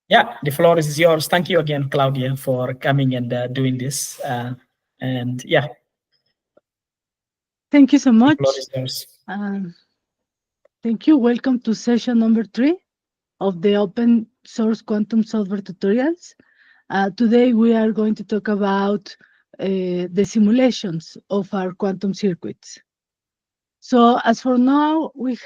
Yeah, the floor is yours. Thank you again, Claudia, for coming and doing this. And yeah, Thank you so the floor much. is yours. Um, Thank you. Welcome to session number 3 of the Open Source Quantum Solver tutorials. Today we are going to talk about the simulations of our quantum circuits. So as for now, we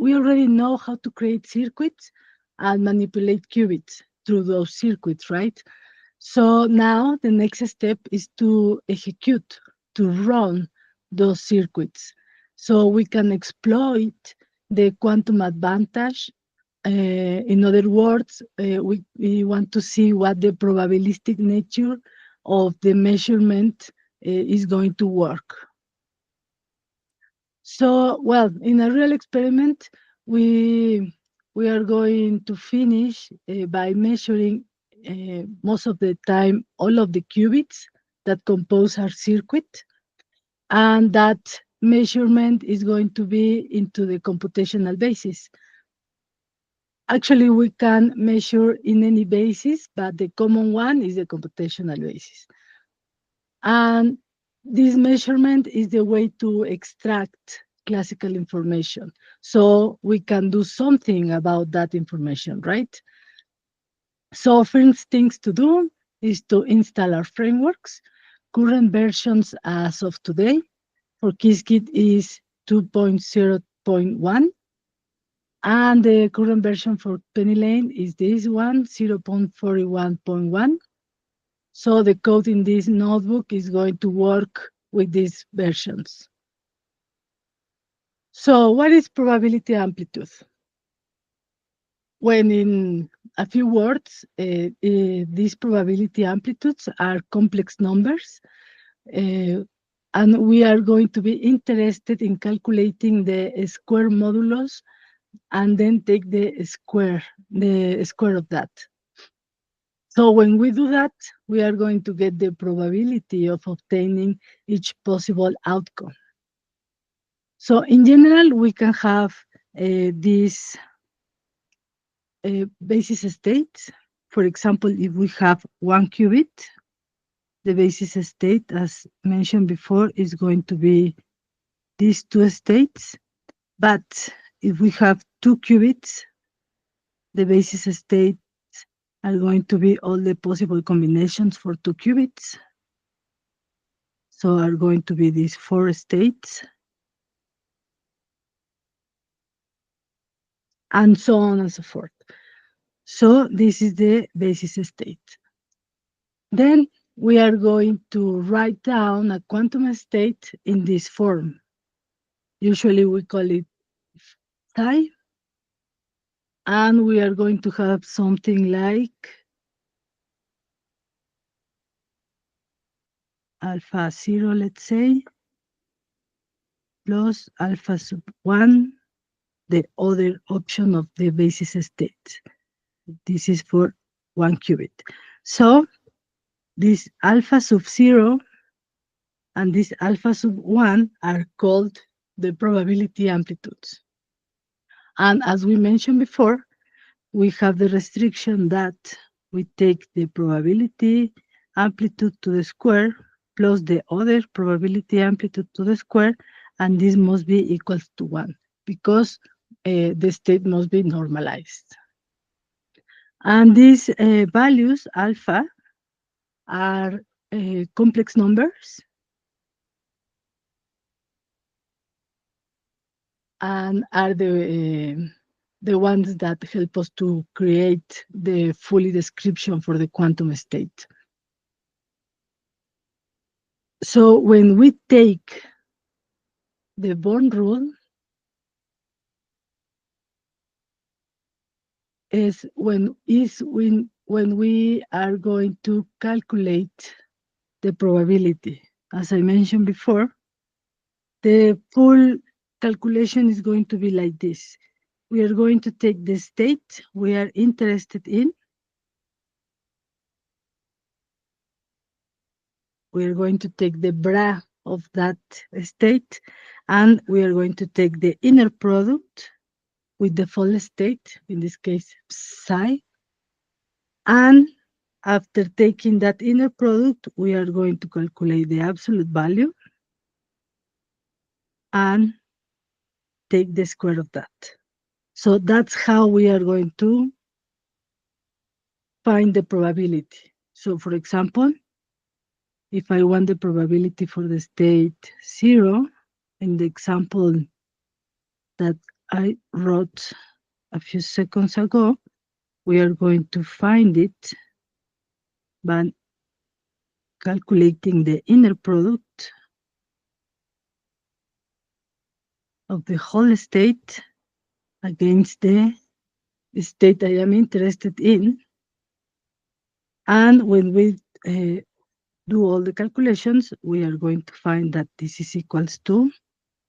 already know how to create circuits and manipulate qubits through those circuits, right? So now the next step is to execute, to run those circuits. So we can exploit the quantum advantage. In other words, we want to see what the probabilistic nature of the measurement is going to work. So, well, in a real experiment, we we are going to finish by measuring most of the time all of the qubits that compose our circuit, and that measurement is going to be into the computational basis. Actually, we can measure in any basis, but the common one is the computational basis. And this measurement is the way to extract classical information. So we can do something about that information, right? So first things to do is to install our frameworks. Current versions as of today for Qiskit is 2.0.1. And the current version for PennyLane is this one, 0.41.1. So the code in this notebook is going to work with these versions. So what is probability amplitude? When in a few words, these probability amplitudes are complex numbers, and we are going to be interested in calculating the square modulus and then take the square of that. So when we do that, we are going to get the probability of obtaining each possible outcome. So in general, we can have these basis states. For example, if we have one qubit, the basis state, as mentioned before, is going to be these two states. But if we have two qubits, the basis states are going to be all the possible combinations for two qubits. So are going to be these 4 states, and so on and so forth. So this is the basis state. Then we are going to write down a quantum state in this form. Usually we call it psi, and we are going to have something like alpha 0, let's say, plus alpha sub 1, the other option of the basis state. This is for one qubit. So this alpha sub 0 and this alpha sub 1 are called the probability amplitudes. And as we mentioned before, we have the restriction that we take the probability amplitude to the square plus the other probability amplitude to the square, and this must be equal to 1 because the state must be normalized. And these values, alpha, are complex numbers and are the ones that help us to create the fully description for the quantum state. So when we take the Born rule, is when we are going to calculate the probability. As I mentioned before, the full calculation is going to be like this. We are going to take the state we are interested in. We are going to take the bra of that state, and we are going to take the inner product with the full state, in this case psi. And after taking that inner product, we are going to calculate the absolute value and take the square of that. So that's how we are going to find the probability. So for example, if I want the probability for the state 0, in the example that I wrote a few seconds ago, we are going to find it by calculating the inner product of the whole state against the state I am interested in. And when we do all the calculations, we are going to find that this is equals to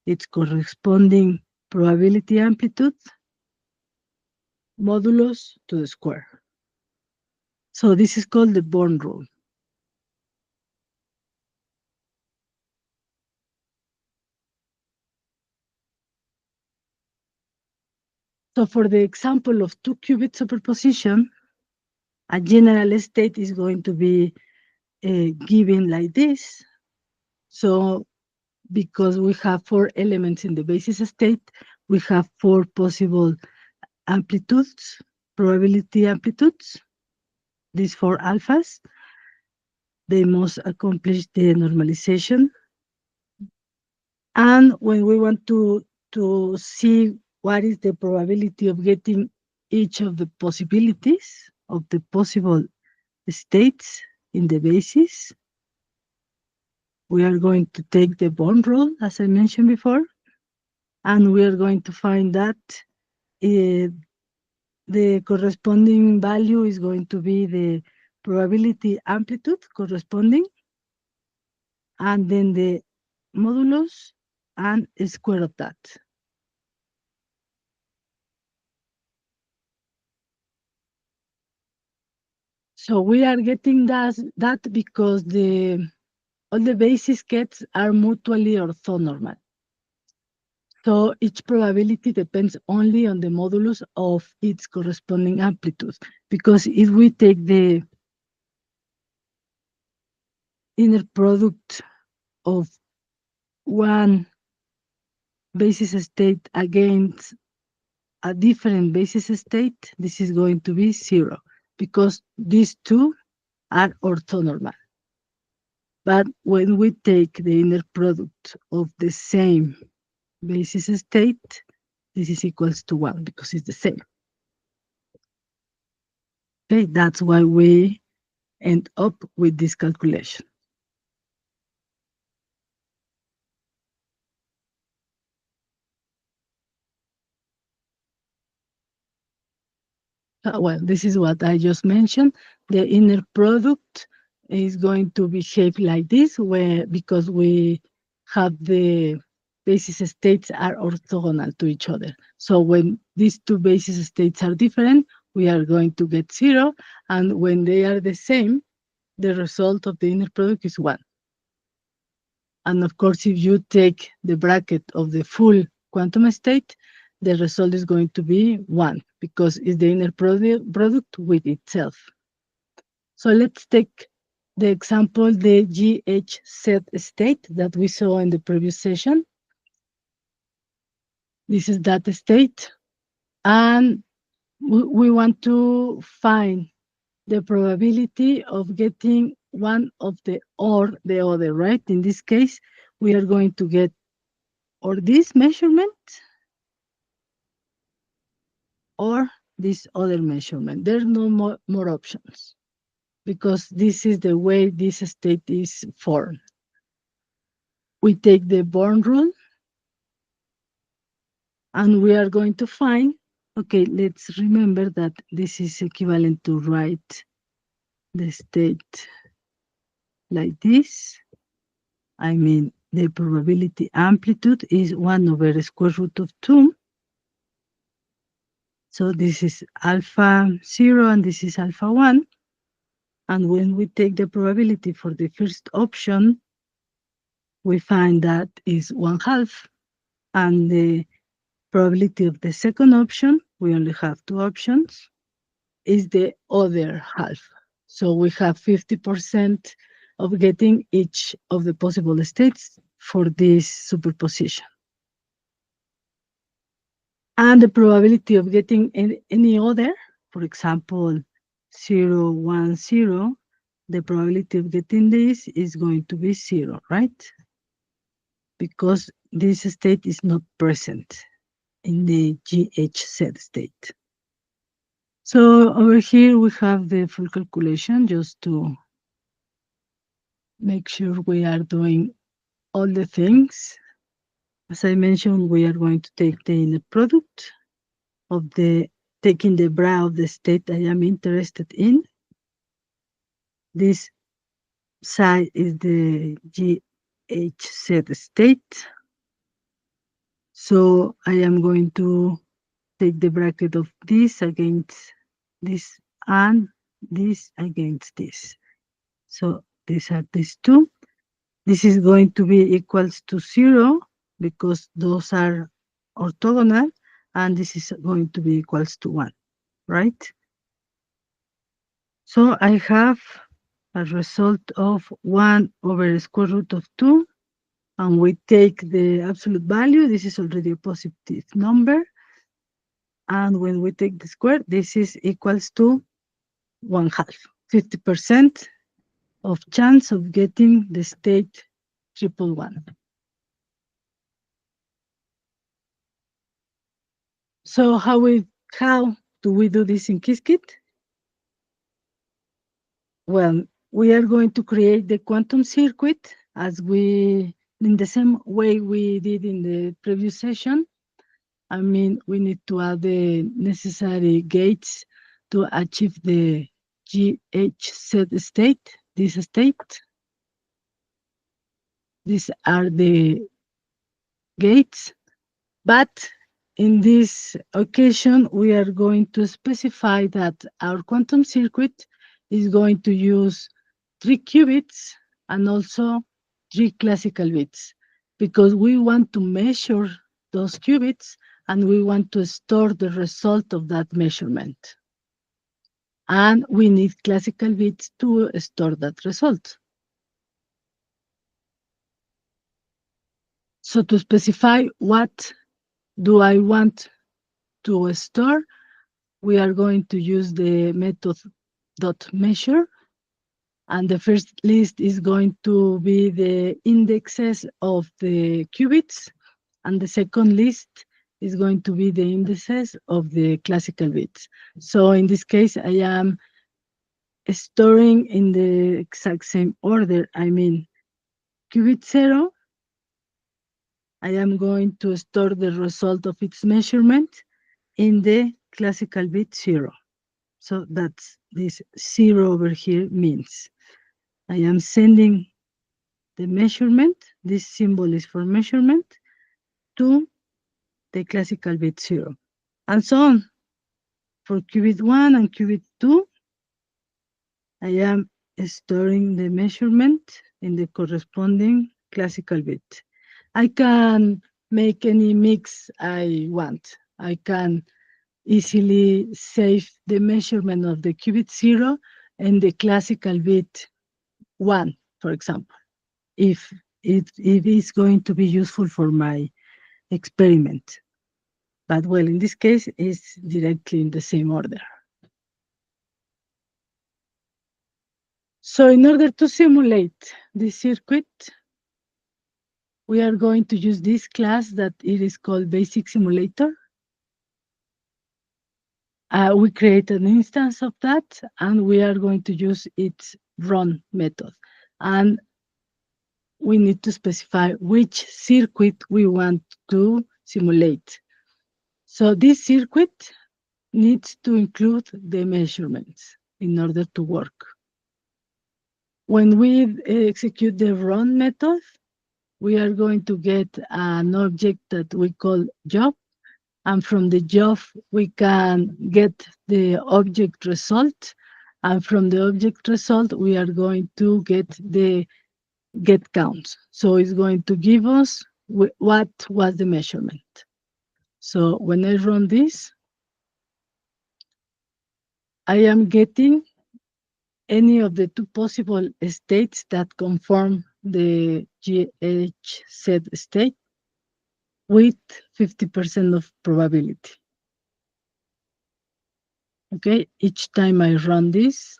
its corresponding probability amplitude modulus to the square. So this is called the Born rule. So for the example of 2-qubit superposition, a general state is going to be given like this. So because we have 4 elements in the basis state, we have 4 possible amplitudes, probability amplitudes, these 4 alphas. They must accomplish the normalization. And when we want to see what is the probability of getting each of the possibilities of the possible states in the basis, we are going to take the Born rule, as I mentioned before, and we are going to find that the corresponding value is going to be the probability amplitude corresponding, and then the modulus and square of that. So we are getting that because all the basis gets are mutually orthonormal. So each probability depends only on the modulus of its corresponding amplitude. Because if we take the inner product of one basis state against a different basis state, this is going to be 0 because these two are orthonormal. But when we take the inner product of the same basis state, this is equals to 1 because it's the same. Okay, that's why we end up with this calculation. Well, this is what I just mentioned. The inner product is going to behave like this, because we have the basis states are orthogonal to each other. So when these two basis states are different, we are going to get 0, and when they are the same, the result of the inner product is 1. And of course, if you take the bracket of the full quantum state, the result is going to be 1 because it's the inner product with itself. So let's take the example, the GHZ state that we saw in the previous session. This is that state. And we want to find the probability of getting one of the or the other, right? In this case, we are going to get or this measurement or this other measurement. There are no more options because this is the way this state is formed. We take the Born rule and we are going to find, okay, let's remember that this is equivalent to write the state like this. I mean, the probability amplitude is 1 over square root of 2. So this is alpha 0 and this is alpha 1. And when we take the probability for the first option, we find that is 1/2. And the probability of the second option, we only have two options, is the other half. So we have 50% of getting each of the possible states for this superposition. And the probability of getting any other, for example, 0, 1, 0, the probability of getting this is going to be 0, right? Because this state is not present in the GHZ state. So over here we have the full calculation just to make sure we are doing all the things. As I mentioned, we are going to take the inner product of taking the bra of the state I am interested in. This side is the GHZ state. So I am going to take the bracket of this against this and this against this. So these are these two. This is going to be equals to 0 because those are orthogonal, and this is going to be equals to 1, right? So I have a result of 1 over the square root of 2, and we take the absolute value. This is already a positive number. And when we take the square, this is equals to 1/2, 50% of chance of getting the state 111. So how do we do this in Qiskit? Well, we are going to create the quantum circuit in the same way we did in the previous session. I mean, we need to add the necessary gates to achieve the GHZ state, this state. These are the gates, but in this occasion, we are going to specify that our quantum circuit is going to use 3 qubits and also 3 classical bits, because we want to measure those qubits and we want to store the result of that measurement. And we need classical bits to store that result. So to specify what do I want to store, we are going to use the method .measure, and the first list is going to be the indexes of the qubits, and the second list is going to be the indices of the classical bits. So in this case, I am storing in the exact same order. I mean, qubit 0, I am going to store the result of its measurement in the classical bit 0. So that's this 0 over here means I am sending the measurement, this symbol is for measurement, to the classical bit 0. And so on. For qubit 1 and qubit 2, I am storing the measurement in the corresponding classical bit. I can make any mix I want. I can easily save the measurement of the qubit 0 and the classical bit 1, for example, if it is going to be useful for my experiment. But well, in this case, it's directly in the same order. So in order to simulate this circuit, we are going to use this class that it is called Basic Simulator. We create an instance of that, and we are going to use its run method. And we need to specify which circuit we want to simulate. So this circuit needs to include the measurements in order to work. When we execute the run method, we are going to get an object that we call job. And from the job, we can get the object result. And from the object result, we are going to get the get count. So it's going to give us what was the measurement. So when I run this, I am getting any of the two possible states that conform the GHZ state with 50% of probability. Okay, each time I run this,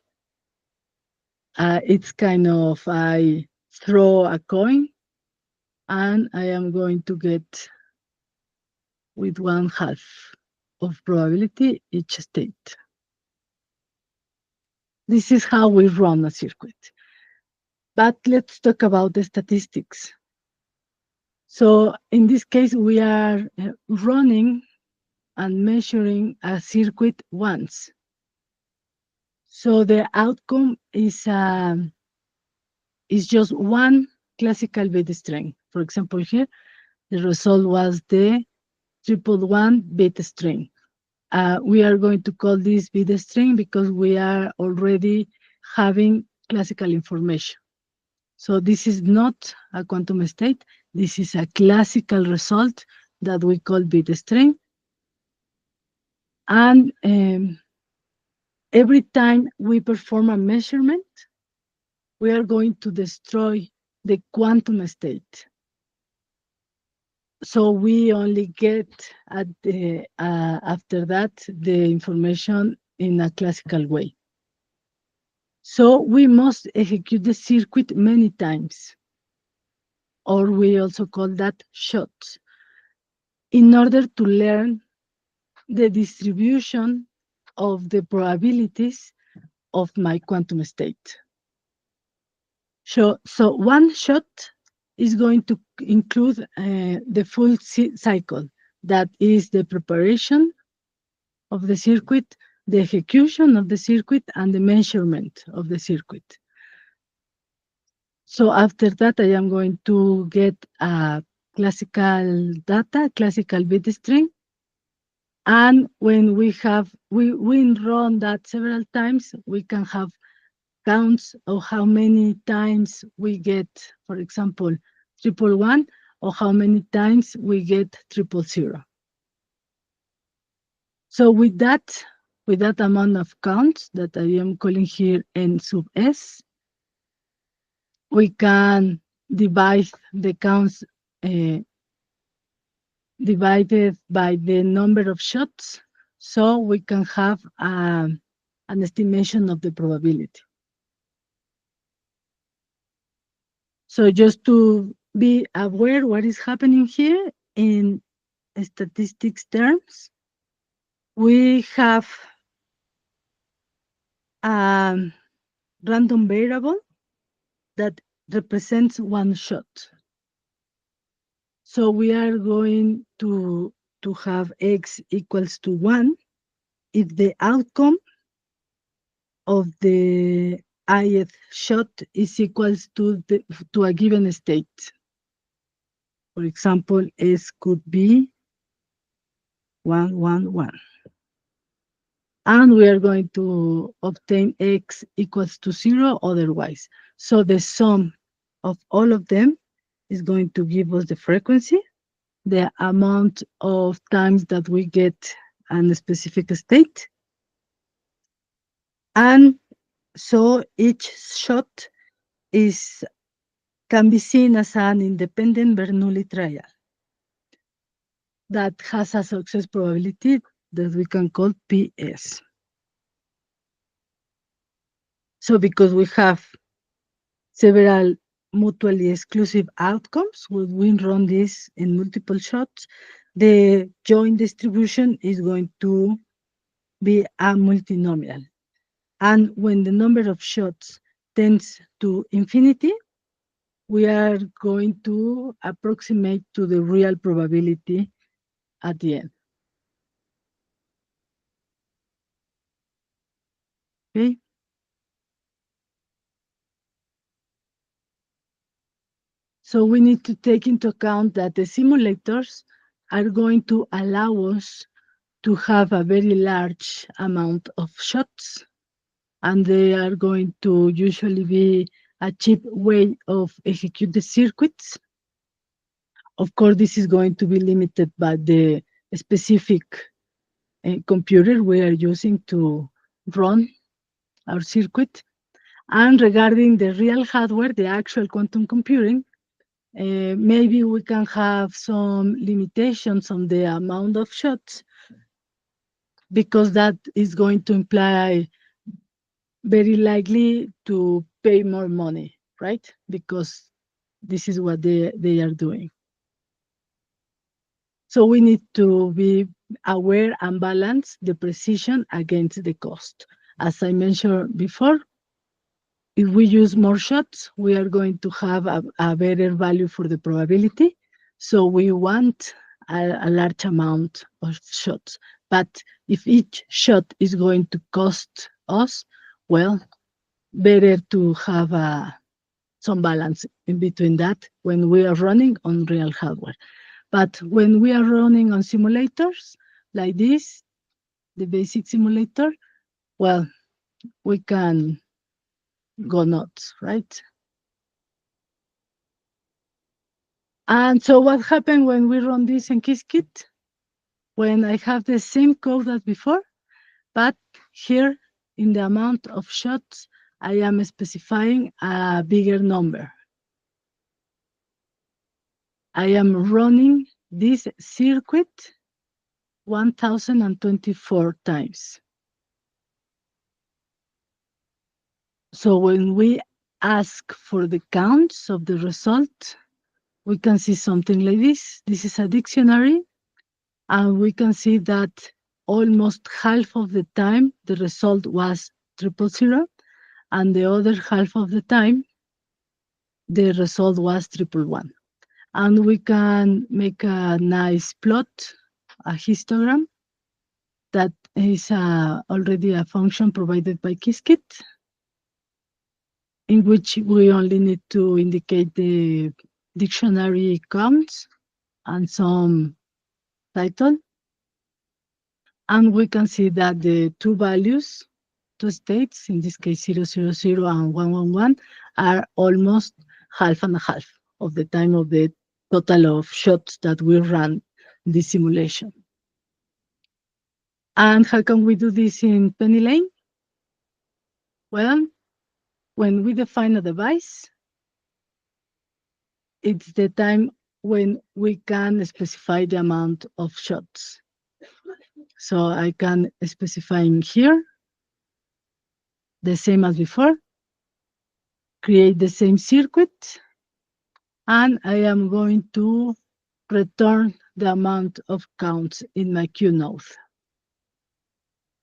it's kind of I throw a coin and I am going to get with 1/2 of probability each state. This is how we run a circuit. But let's talk about the statistics. So in this case, we are running and measuring a circuit once. So the outcome is just one classical bit string. For example, here, the result was the 111 bit string. We are going to call this bit string because we are already having classical information. So this is not a quantum state. This is a classical result that we call bit string. And every time we perform a measurement, we are going to destroy the quantum state. So we only get at the after that the information in a classical way. So we must execute the circuit many times, or we also call that shots, in order to learn the distribution of the probabilities of my quantum state. So one shot is going to include the full cycle. That is the preparation of the circuit, the execution of the circuit, and the measurement of the circuit. So after that, I am going to get a classical data, classical bit string. And when we run that several times, we can have counts of how many times we get, for example, 111, or how many times we get 000. So with that amount of counts that I am calling here n sub s, we can divide the counts divided by the number of shots, so we can have an estimation of the probability. So just to be aware what is happening here in statistics terms, we have a random variable that represents one shot. So we are going to have x equals to 1 if the outcome of the ith shot is equals to a given state. For example, S could be 111. And we are going to obtain x equals to 0 otherwise. So the sum of all of them is going to give us the frequency, the amount of times that we get a specific state. And so each shot can be seen as an independent Bernoulli trial that has a success probability that we can call PS. So because we have several mutually exclusive outcomes, when we run this in multiple shots, the joint distribution is going to be a multinomial. And when the number of shots tends to infinity, we are going to approximate to the real probability at the end. Okay. So we need to take into account that the simulators are going to allow us to have a very large amount of shots, and they are going to usually be a cheap way of execute the circuits. Of course, this is going to be limited by the specific computer we are using to run our circuit. And regarding the real hardware, the actual quantum computing, maybe we can have some limitations on the amount of shots, because that is going to imply very likely to pay more money, right? Because this is what they are doing. So we need to be aware and balance the precision against the cost. As I mentioned before, if we use more shots, we are going to have a better value for the probability. So we want a large amount of shots. But if each shot is going to cost us, well, better to have some balance in between that when we are running on real hardware. But when we are running on simulators like this, the basic simulator, well, we can go nuts, right? And so what happened when we run this in Qiskit? When I have the same code as before, but here in the amount of shots, I am specifying a bigger number. I am running this circuit 1024 times. So when we ask for the counts of the result, we can see something like this. This is a dictionary, and we can see that almost half of the time the result was 000, and the other half of the time the result was 111. And we can make a nice plot, a histogram, that is already a function provided by Qiskit, in which we only need to indicate the dictionary counts and some title. And we can see that the two values, two states, in this case 000 and 111, are almost half and a half of the time of the total of shots that we ran this simulation. And how can we do this in PennyLane? Well, when we define a device, it's the time when we can specify the amount of shots. So I can specify in here the same as before, create the same circuit, and I am going to return the amount of counts in my Q node.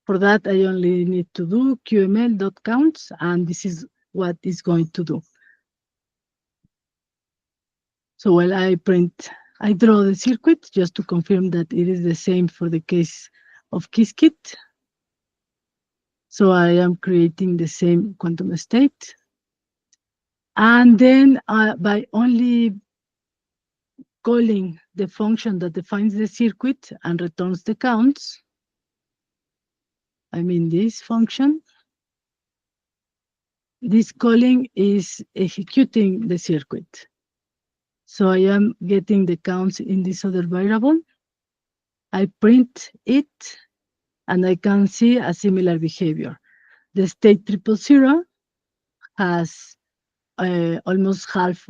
For that, I only need to do qml.counts, and this is what it's going to do. So while I draw the circuit just to confirm that it is the same for the case of Qiskit. So I am creating the same quantum state. And then by only calling the function that defines the circuit and returns the counts, I mean this function, this calling is executing the circuit. So I am getting the counts in this other variable. I print it, and I can see a similar behavior. The state 000 has almost half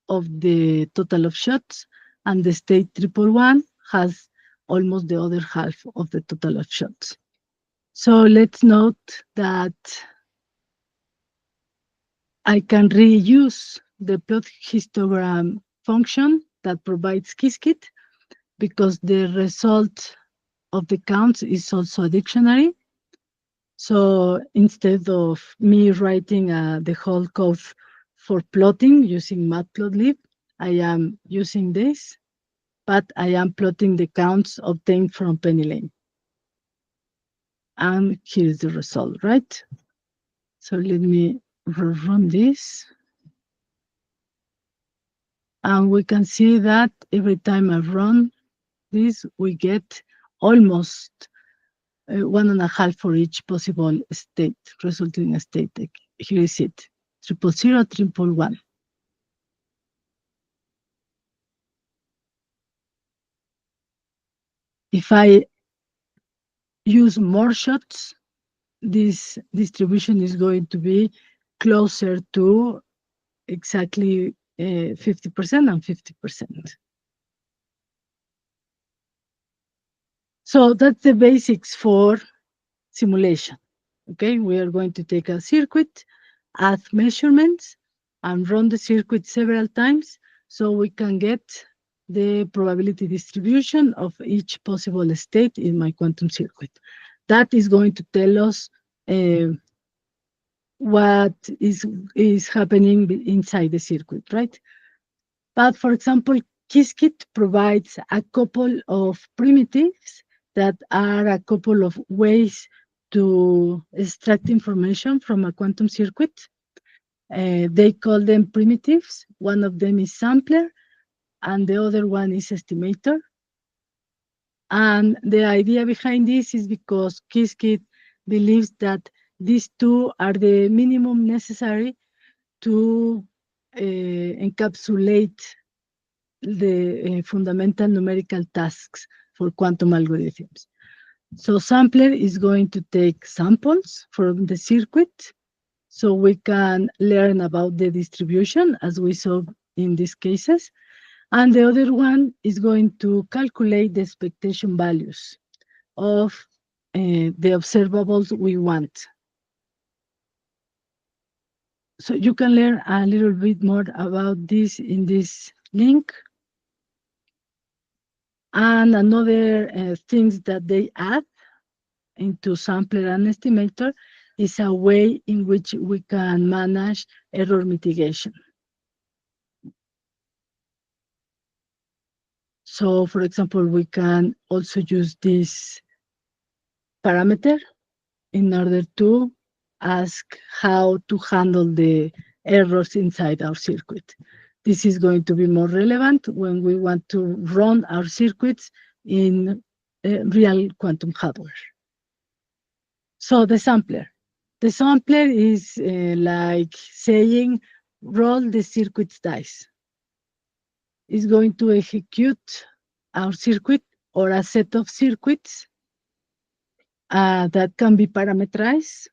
of the total of shots, and the state 111 has almost the other half of the total of shots. So let's note that I can reuse the plot histogram function that provides Qiskit, because the result of the counts is also a dictionary. So instead of me writing the whole code for plotting using matplotlib, I am using this, but I am plotting the counts obtained from PennyLane. And here's the result, right? So let me run this. And we can see that every time I run this, we get almost 1.5 for each possible state, resulting state. Here is it, 000, 111. if I use more shots, this distribution is going to be closer to exactly 50% and 50%. So that's the basics for simulation. Okay, we are going to take a circuit, add measurements, and run the circuit several times so we can get the probability distribution of each possible state in my quantum circuit. That is going to tell us what is happening inside the circuit, right? But for example, Qiskit provides a couple of primitives that are a couple of ways to extract information from a quantum circuit. They call them primitives. One of them is sampler, and the other one is estimator. And the idea behind this is because Qiskit believes that these two are the minimum necessary to encapsulate the fundamental numerical tasks for quantum algorithms. So sampler is going to take samples from the circuit so we can learn about the distribution as we saw in these cases. And the other one is going to calculate the expectation values of the observables we want. So you can learn a little bit more about this in this link. And another things that they add into sampler and estimator is a way in which we can manage error mitigation. So for example, we can also use this parameter in order to ask how to handle the errors inside our circuit. This is going to be more relevant when we want to run our circuits in real quantum hardware. So the sampler. The sampler is like saying, roll the circuit's dice. It's going to execute our circuit or a set of circuits that can be parameterized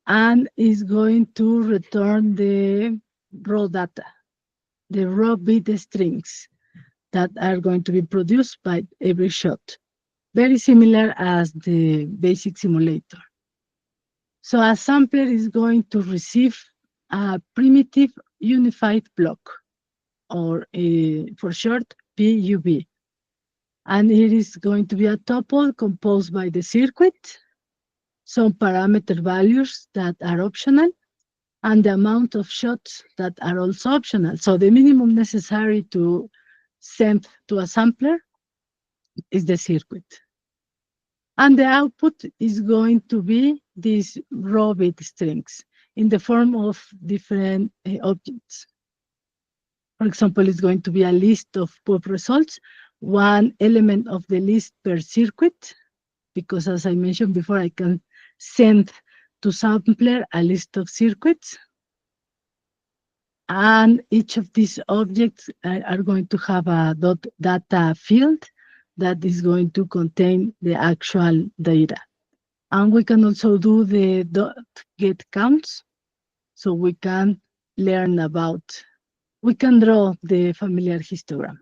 and is going to return the raw data, the raw bit strings that are going to be produced by every shot. Very similar as the basic simulator. So a sampler is going to receive a primitive unified block, or for short, PUB. And it is going to be a tuple composed by the circuit, some parameter values that are optional, and the amount of shots that are also optional. So the minimum necessary to send to a sampler is the circuit. And the output is going to be these raw bit strings in the form of different objects. For example, it's going to be a list of pop results, one element of the list per circuit, because as I mentioned before, I can send to sampler a list of circuits. And each of these objects are going to have a data field that is going to contain the actual data. And we can also do the get counts, so we can learn about, we can draw the familiar histogram.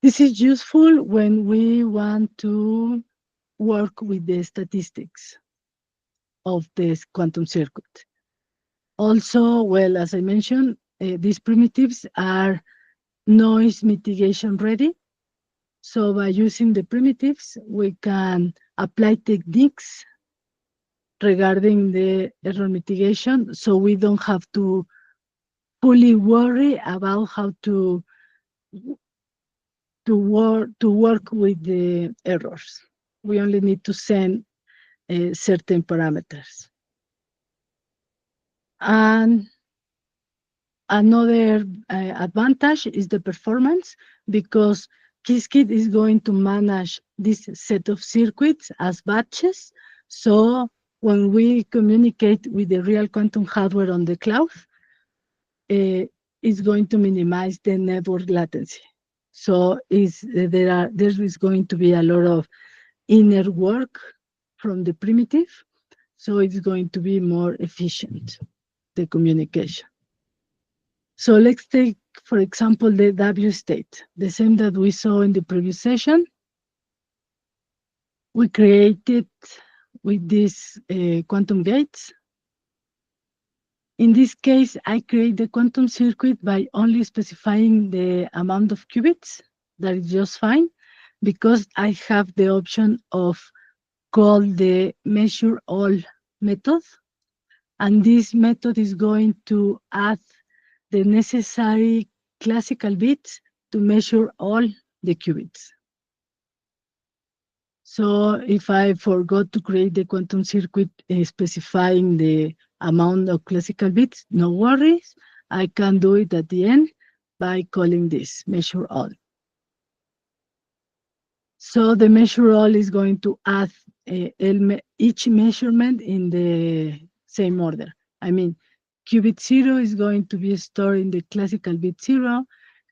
This is useful when we want to work with the statistics of this quantum circuit. Also, well, as I mentioned, these primitives are noise mitigation ready. So by using the primitives, we can apply techniques regarding the error mitigation, so we don't have to fully worry about how to work with the errors. We only need to send certain parameters. And another advantage is the performance, because Qiskit is going to manage this set of circuits as batches. So when we communicate with the real quantum hardware on the cloud, it's going to minimize the network latency. So there is going to be a lot of inner work from the primitive. So it's going to be more efficient, the communication. So let's take, for example, the W state, the same that we saw in the previous session. We created with these quantum gates. In this case, I create the quantum circuit by only specifying the amount of qubits. That is just fine, because I have the option of call the measure all method. And this method is going to add the necessary classical bits to measure all the qubits. So if I forgot to create the quantum circuit specifying the amount of classical bits, no worries. I can do it at the end by calling this measure all. So the measure all is going to add each measurement in the same order. I mean, qubit 0 is going to be stored in the classical bit 0,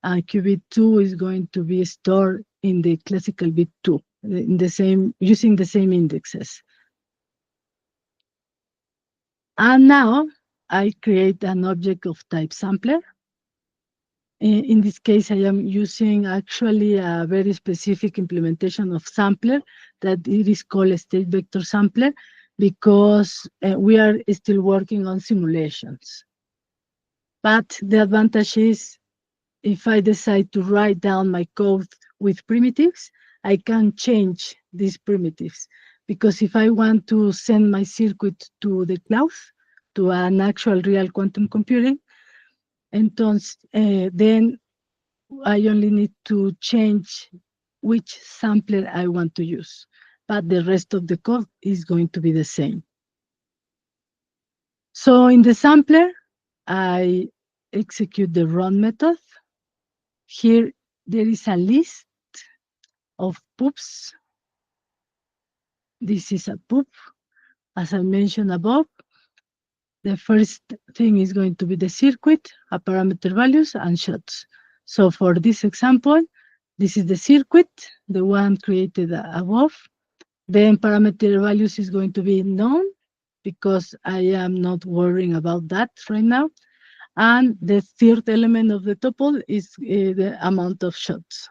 and qubit 2 is going to be stored in the classical bit 2, in the same, using the same indexes. And now I create an object of type sampler. In this case, I am using actually a very specific implementation of sampler that it is called state vector sampler, because we are still working on simulations. But the advantage is, if I decide to write down my code with primitives, I can change these primitives. Because if I want to send my circuit to the cloud, to an actual real quantum computing, entonces, then I only need to change which sampler I want to use, but the rest of the code is going to be the same. So in the sampler, I execute the run method. Here, there is a list of poops. This is a poop. As I mentioned above, the first thing is going to be the circuit, a parameter values, and shots. So for this example, this is the circuit, the one created above. Then parameter values is going to be known, because I am not worrying about that right now. And the third element of the tuple is the amount of shots.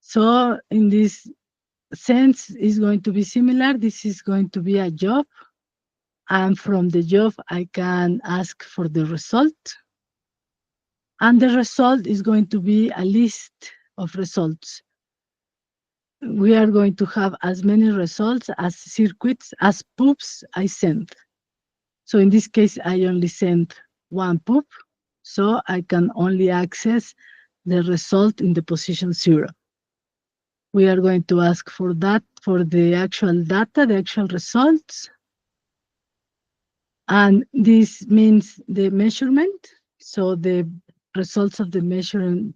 So in this sense, is going to be similar. This is going to be a job. And from the job, I can ask for the result. And the result is going to be a list of results. We are going to have as many results as circuits, as poops I send. So in this case, I only send one poop, so I can only access the result in the position 0. We are going to ask for that, for the actual data, the actual results. And this means the measurement. So the results of the measurement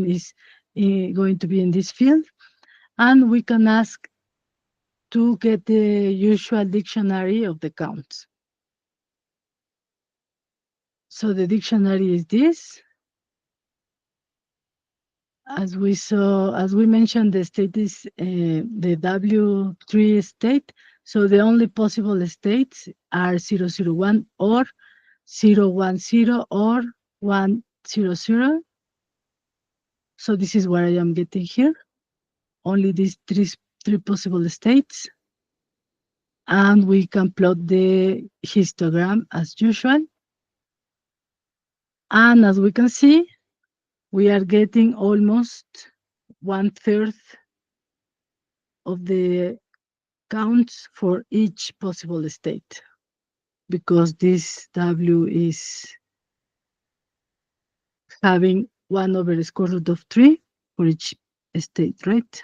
is going to be in this field. And we can ask to get the usual dictionary of the counts. So the dictionary is this. As we mentioned, the state is the W3 state. So the only possible states are 001 or 010 or 100. So this is what I am getting here. Only these three possible states. And we can plot the histogram as usual. And as we can see, we are getting almost 1/3 of the counts for each possible state, because this W is having 1/√3 for each state, right?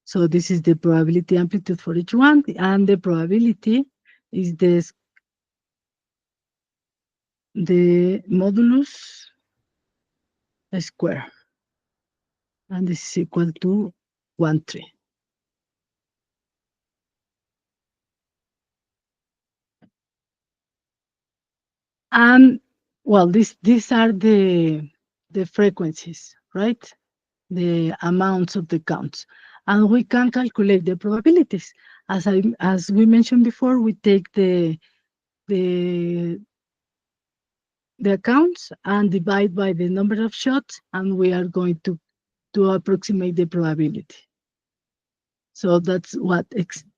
So this is the probability amplitude for each one, and the probability is the modulus square, and this is equal to 1/3. And well, these are the frequencies, right? The amounts of the counts, and we can calculate the probabilities. As we mentioned before, we take the accounts and divide by the number of shots, and we are going to approximate the probability. So that's what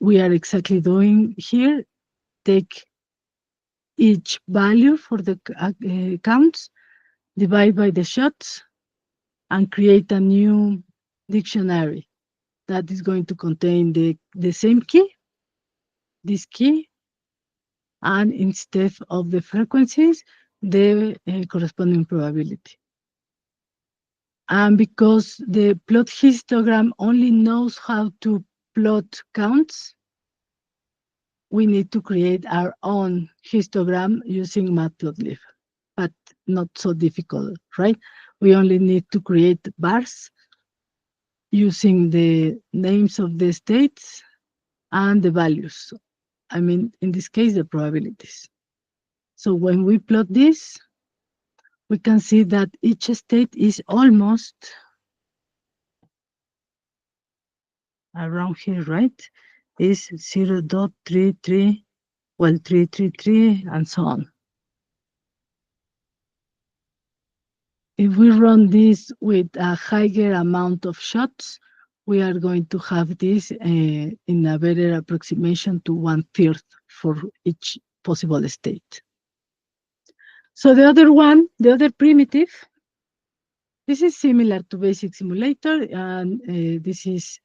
we are exactly doing here. Take each value for the counts, divide by the shots, and create a new dictionary that is going to contain the same key, this key, and instead of the frequencies, the corresponding probability. And because the plot histogram only knows how to plot counts, we need to create our own histogram using Matplotlib, but not so difficult, right? We only need to create bars using the names of the states and the values. I mean, in this case, the probabilities. So when we plot this, we can see that each state is almost around here, right? Is 0.33, well, 333, and so on. If we run this with a higher amount of shots, we are going to have this in a better approximation to 1/3 for each possible state. So the other primitive, this is similar to basic simulator, and this is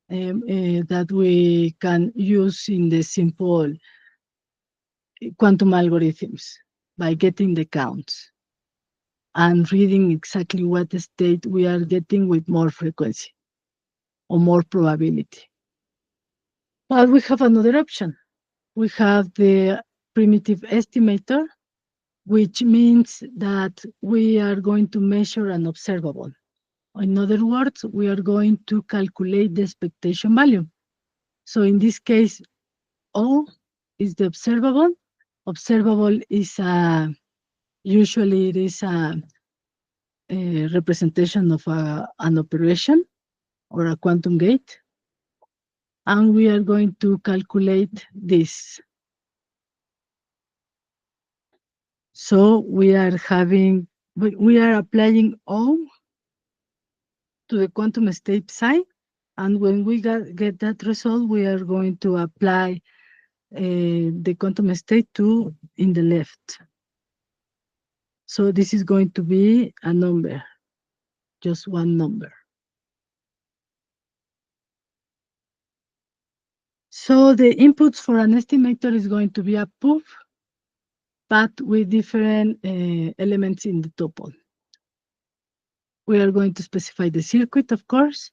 that we can use in the simple quantum algorithms by getting the counts and reading exactly what state we are getting with more frequency or more probability. But we have another option. We have the primitive estimator, which means that we are going to measure an observable. In other words, we are going to calculate the expectation value. So in this case, O is the observable. Observable is usually it is a representation of an operation or a quantum gate. And we are going to calculate this. So we are applying O to the quantum state psi. And when we get that result, we are going to apply the quantum state to in the left. So this is going to be a number, just one number. So the inputs for an estimator is going to be a POOF, but with different elements in the tuple. We are going to specify the circuit, of course.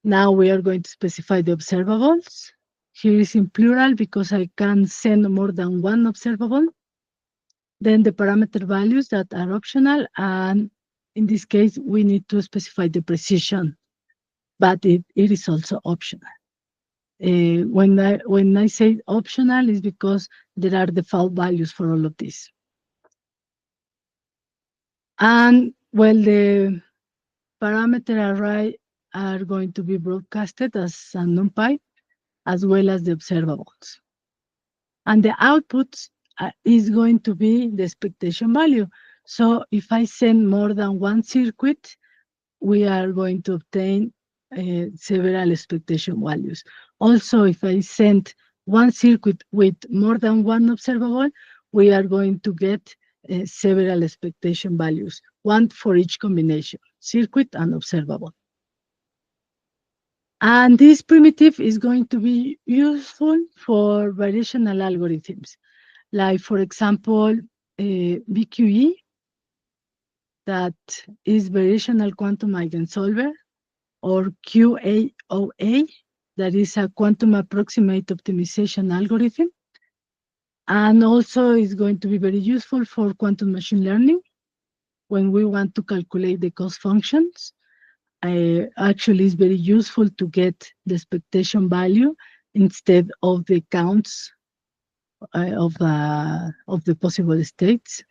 Now we are going to specify the observables. Here is in plural because I can send more than one observable. Then the parameter values that are optional, and in this case, we need to specify the precision, but it is also optional. When I say optional, is because there are default values for all of this. And well, the parameter array are going to be broadcasted as a NumPy, as well as the observables. And the outputs is going to be the expectation value. So if I send more than one circuit, we are going to obtain several expectation values. Also, if I send one circuit with more than one observable, we are going to get several expectation values, one for each combination, circuit and observable. And this primitive is going to be useful for variational algorithms, like, for example, VQE, that is variational quantum eigensolver, or QAOA, that is a quantum approximate optimization algorithm. And also is going to be very useful for quantum machine learning when we want to calculate the cost functions. Actually, it's very useful to get the expectation value instead of the counts of the possible states.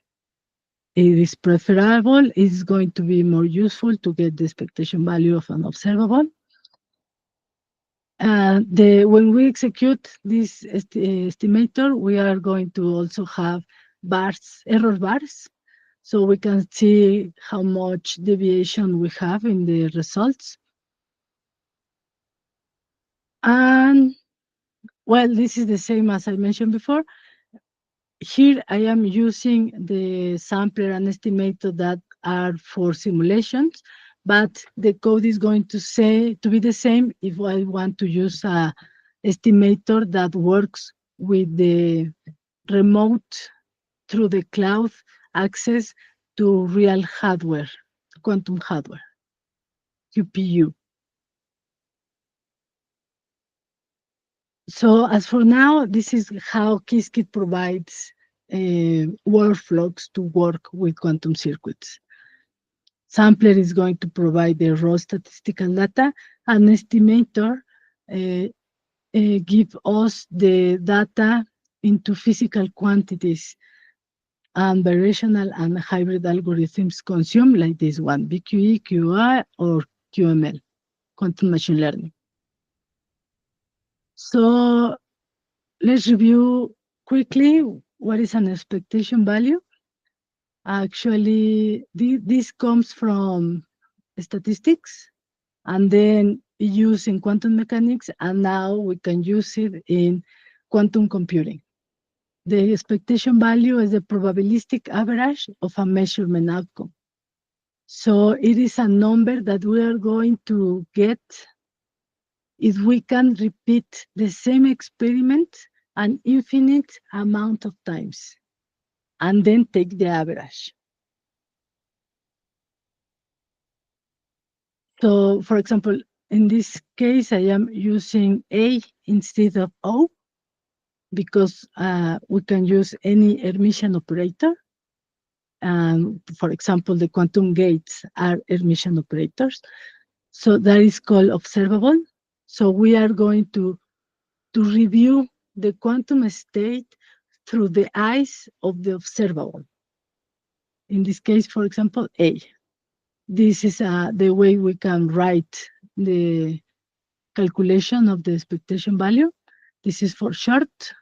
it is preferable. It's going to be more useful to get the expectation value of an observable. When we execute this estimator, we are going to also have error bars, so we can see how much deviation we have in the results. And well, this is the same as I mentioned before. Here I am using the sampler and estimator that are for simulations, but the code is going to be the same if I want to use a estimator that works with the remote through the cloud access to real hardware, quantum hardware, QPU. So as for now, this is how Qiskit provides workflows to work with quantum circuits. Sampler is going to provide the raw statistical data, and estimator give us the data into physical quantities, and variational and hybrid algorithms consume like this one, BQE, QI, or QML, quantum machine learning. So let's review quickly what is an expectation value. Actually, this comes from statistics and then used in quantum mechanics, and now we can use it in quantum computing. The expectation value is the probabilistic average of a measurement outcome. So it is a number that we are going to get if we can repeat the same experiment an infinite amount of times, and then take the average. So, for example, in this case, I am using A instead of O because we can use any Hermitian operator. For example, the quantum gates are Hermitian operators. So that is called observable. So we are going to review the quantum state through the eyes of the observable. In this case, for example, A. This is the way we can write the calculation of the expectation value. This is for short,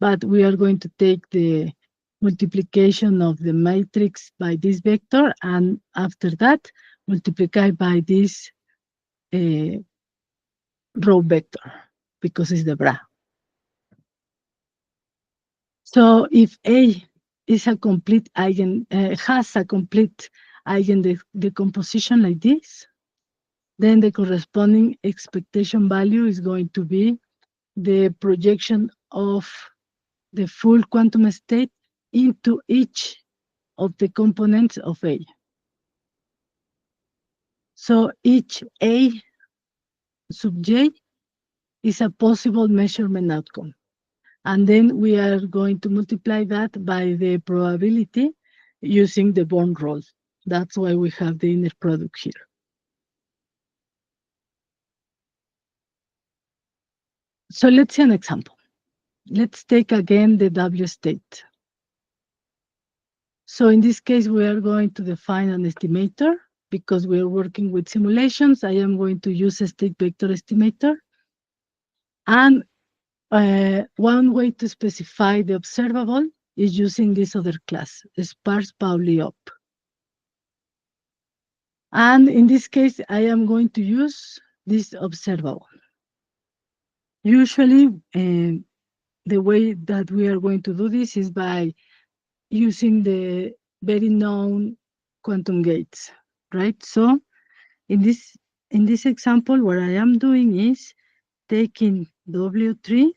but we are going to take the multiplication of the matrix by this vector, and after that, multiply by this row vector, because it's the bra. So if A is a complete has a complete eigen decomposition like this, then the corresponding expectation value is going to be the projection of the full quantum state into each of the components of A. So each A sub J is a possible measurement outcome. And then we are going to multiply that by the probability using the Born rule. That's why we have the inner product here. So let's see an example. Let's take again the W state. So in this case, we are going to define an estimator because we are working with simulations. I am going to use a state vector estimator. And one way to specify the observable is using this other class, sparse Pauli op. And in this case, I am going to use this observable. Usually, the way that we are going to do this is by using the very known quantum gates, right? So in this example, what I am doing is taking W3,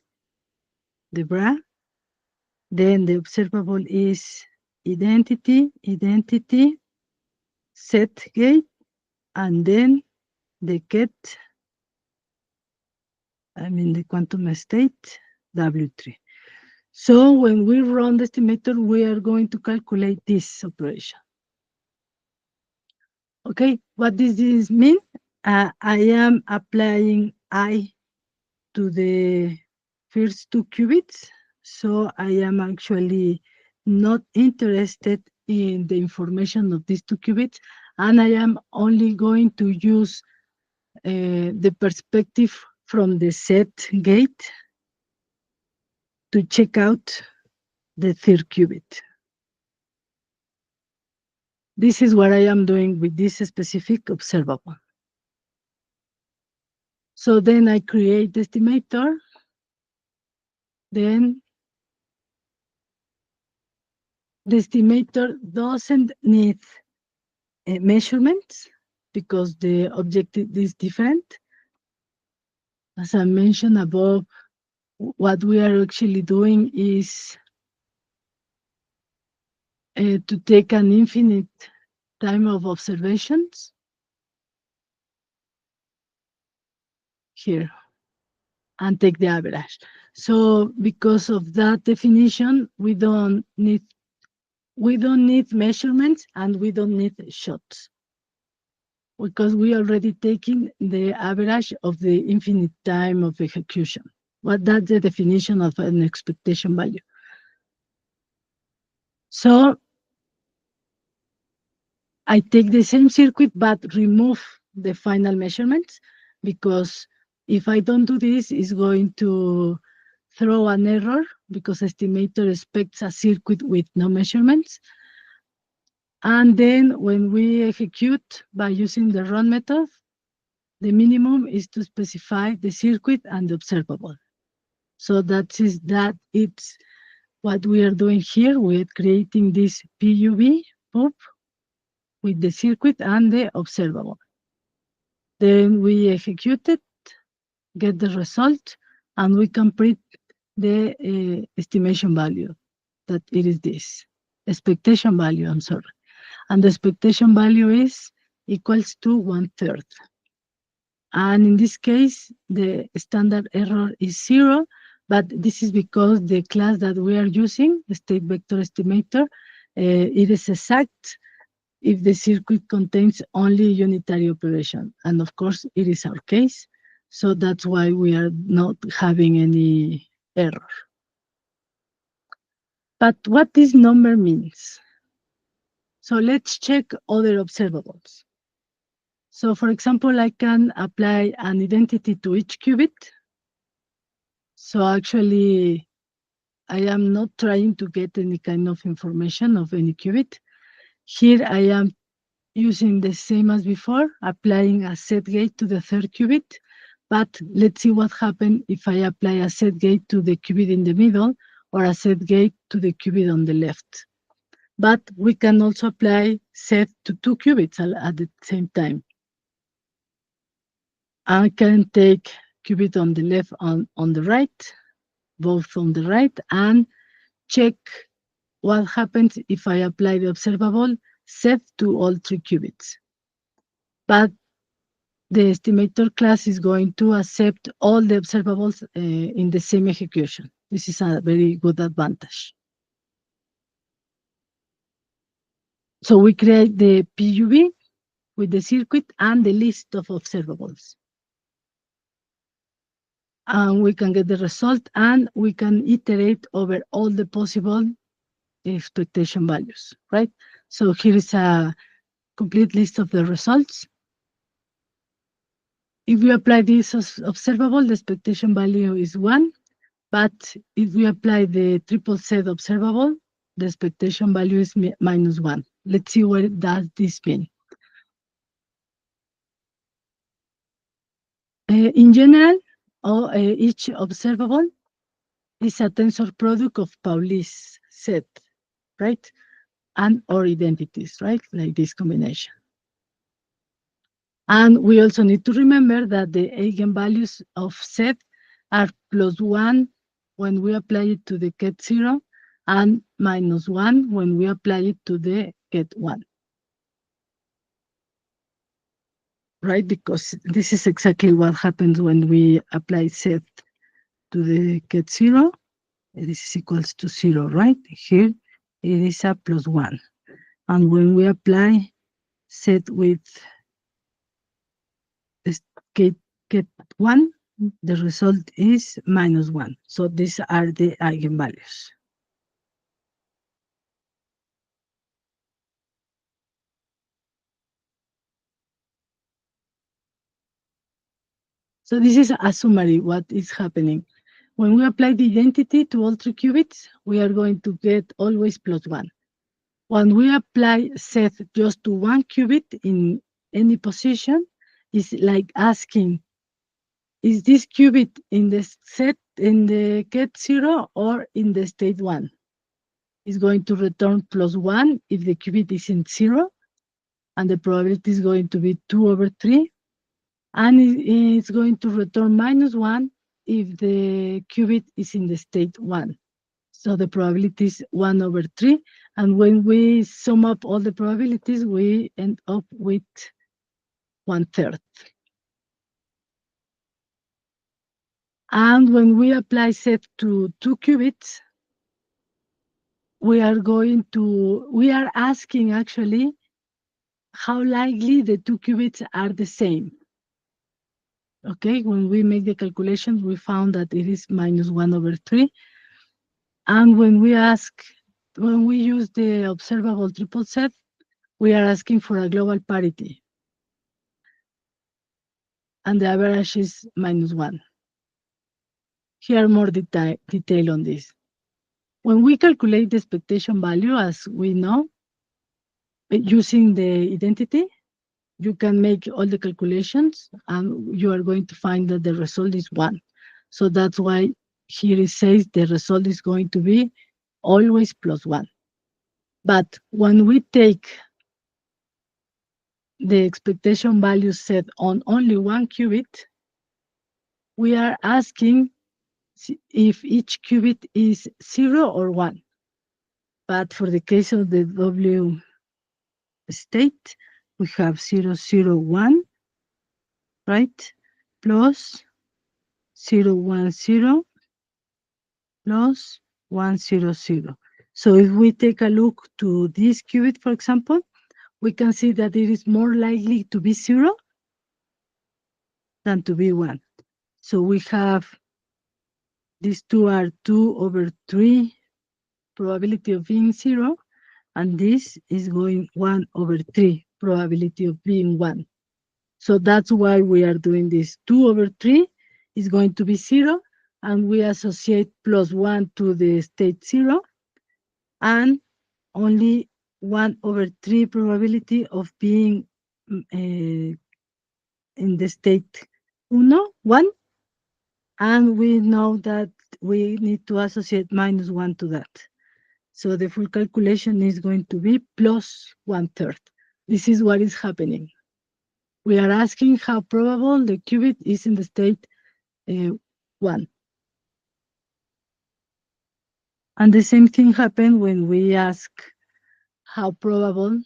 the bra, then the observable is identity, set gate, and then the get, the quantum state, W3. So when we run the estimator, we are going to calculate this operation. Okay, what does this mean? I am applying I to the first two qubits, so I am actually not interested in the information of these 2 qubits, and I am only going to use the perspective from the set gate to check out the 3rd qubit. This is what I am doing with this specific observable. So then I create the estimator. Then the estimator doesn't need measurements because the objective is different. As I mentioned above, what we are actually doing is to take an infinite time of observations here and take the average. So because of that definition, we don't need measurements and we don't need shots, because we already taking the average of the infinite time of execution. But that's the definition of an expectation value. So I take the same circuit but remove the final measurements, because if I don't do this, it's going to throw an error because estimator expects a circuit with no measurements. And then when we execute by using the run method, the minimum is to specify the circuit and the observable. So it's what we are doing here. We're creating this PUV pop with the circuit and the observable. Then we execute it, get the result, and we can print the estimation value, that it is this. Expectation value, I'm sorry. And the expectation value is equals to 1/3. And in this case, the standard error is 0, but this is because the class that we are using, the state vector estimator, it is exact if the circuit contains only unitary operation. And of course, it is our case. So that's why we are not having any error. But what this number means. So let's check other observables. So for example, I can apply an identity to each qubit. So actually, I am not trying to get any kind of information of any qubit. Here I am using the same as before, applying a set gate to the 3rd qubit. But let's see what happens if I apply a set gate to the qubit in the middle or a set gate to the qubit on the left. But we can also apply set to 2 qubits at the same time. I can take qubit on the left on the right, both on the right, and check what happens if I apply the observable set to all 3 qubits. But the estimator class is going to accept all the observables in the same execution. This is a very good advantage. So we create the PUV with the circuit and the list of observables. And we can get the result, and we can iterate over all the possible expectation values, right? So here is a complete list of the results. If we apply this as observable, the expectation value is 1. But if we apply the triple set observable, the expectation value is -1. Let's see what does this mean. In general, each observable is a tensor product of Pauli's set, right? And or identities, right? Like this combination. And we also need to remember that the eigenvalues of set are +1 when we apply it to the ket 0 and -1 when we apply it to the ket 1. Right? Because this is exactly what happens when we apply set to the ket 0. This is equals to 0, right? Here it is a +1. And when we apply set with ket 1, the result is -1. So these are the eigenvalues. So this is a summary, what is happening. When we apply the identity to all 3 qubits, we are going to get always +1. When we apply set just to 1 qubit in any position, it's like asking, is this qubit in the set in the get 0 or in the state 1? It's going to return +1 if the qubit is in 0, and the probability is going to be 2/3. And it's going to return -1 if the qubit is in the state 1. So the probability is 1/3. And when we sum up all the probabilities, we end up with 1/3. And when we apply set to 2 qubits, we are asking actually how likely the 2 qubits are the same. Okay, when we make the calculations, we found that it is -1/3. And when we use the observable triple set, we are asking for a global parity. And the average is -1. Here more detail on this. When we calculate the expectation value, as we know, using the identity, you can make all the calculations and you are going to find that the result is 1. So that's why here it says the result is going to be always +1. But when we take the expectation value set on only 1 qubit, we are asking if each qubit is 0 or 1. But for the case of the W state, we have 0, 0, 1, right? Plus 0, 1, 0, plus 1, 0, 0. So if we take a look to this qubit, for example, we can see that it is more likely to be 0 than to be 1. So we have these two are 2/3 probability of being 0, and this is going 1/3 probability of being 1. So that's why we are doing this. 2/3 is going to be 0, and we associate +1 to the state 0, and only 1/3 probability of being in the state 1, and we know that we need to associate -1 to that. So the full calculation is going to be +1/3. This is what is happening. We are asking how probable the qubit is in the state 1. And the same thing happened when we ask how probable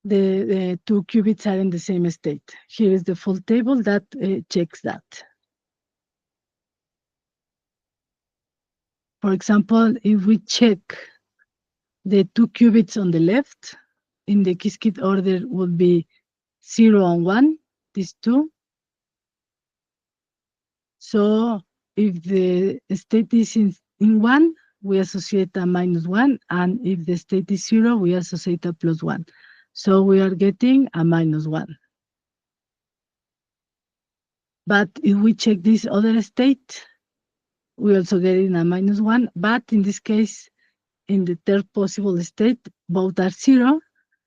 the 2 qubits are in the same state. Here is the full table that checks that. For example, if we check the 2 qubits on the left, in the Qiskit order would be 0 and 1, these two. So if the state is in 1, we associate a -1, and if the state is 0, we associate a +1. So we are getting a -1. But if we check this other state, we also get in a -1, but in this case, in the third possible state, both are 0.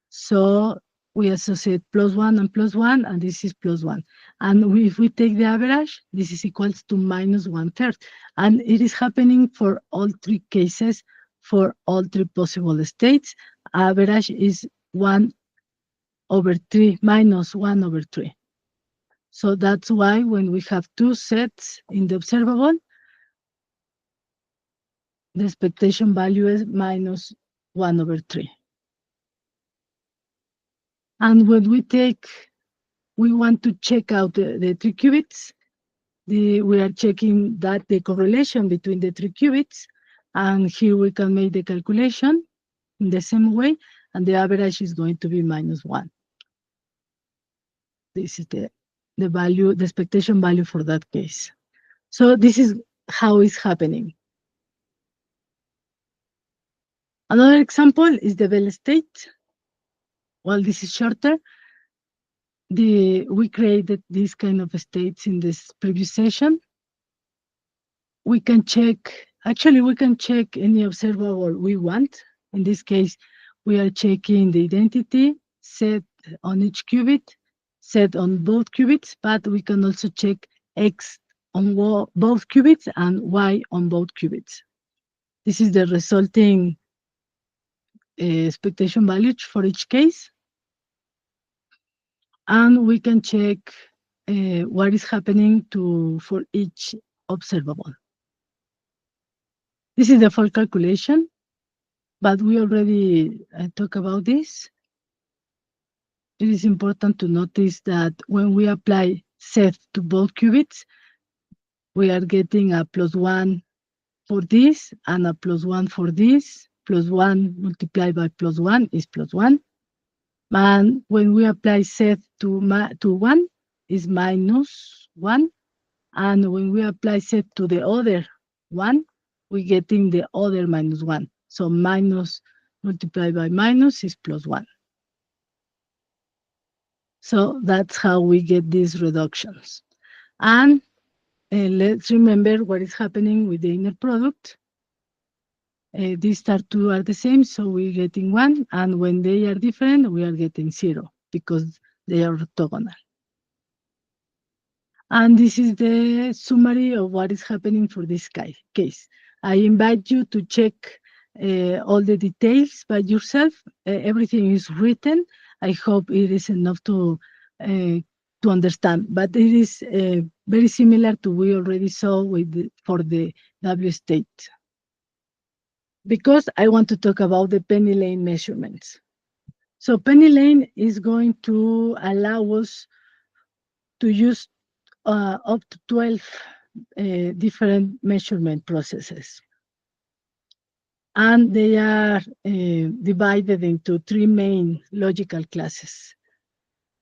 So we associate +1 and +1, and this is +1. And if we take the average, this is equals to -1/3. And it is happening for all 3 cases, for all 3 possible states. Average is 1/3, -1/3. So that's why when we have 2 sets in the observable, the expectation value is -1/3. And when we want to check out the 3 qubits, we are checking that the correlation between the 3 qubits, and here we can make the calculation in the same way, and the average is going to be -1. This is the value, the expectation value for that case. So this is how it's happening. Another example is the Bell state. Well, this is shorter. we created these kind of states in this previous session. We can check any observable we want. In this case, we are checking the identity set on each qubit, set on both qubits, but we can also check X on both qubits and Y on both qubits. This is the resulting expectation value for each case. And we can check what is happening for each observable. This is the full calculation, but we already talked about this. It is important to notice that when we apply set to both qubits, we are getting a +1 for this and a +1 for this. +1 multiplied by +1 is +1. And when we apply set to 1 is -1. And when we apply set to the other one, we're getting the other -1. So minus multiplied by minus is +1. So that's how we get these reductions. And let's remember what is happening with the inner product. These two are the same, so we're getting 1. And when they are different, we are getting 0 because they are orthogonal. And this is the summary of what is happening for this case. I invite you to check all the details by yourself. Everything is written. I hope it is enough to understand, but it is very similar to we already saw for the W state. Because I want to talk about the penny lane measurements. So penny lane is going to allow us to use up to 12 different measurement processes. And they are divided into 3 main logical classes.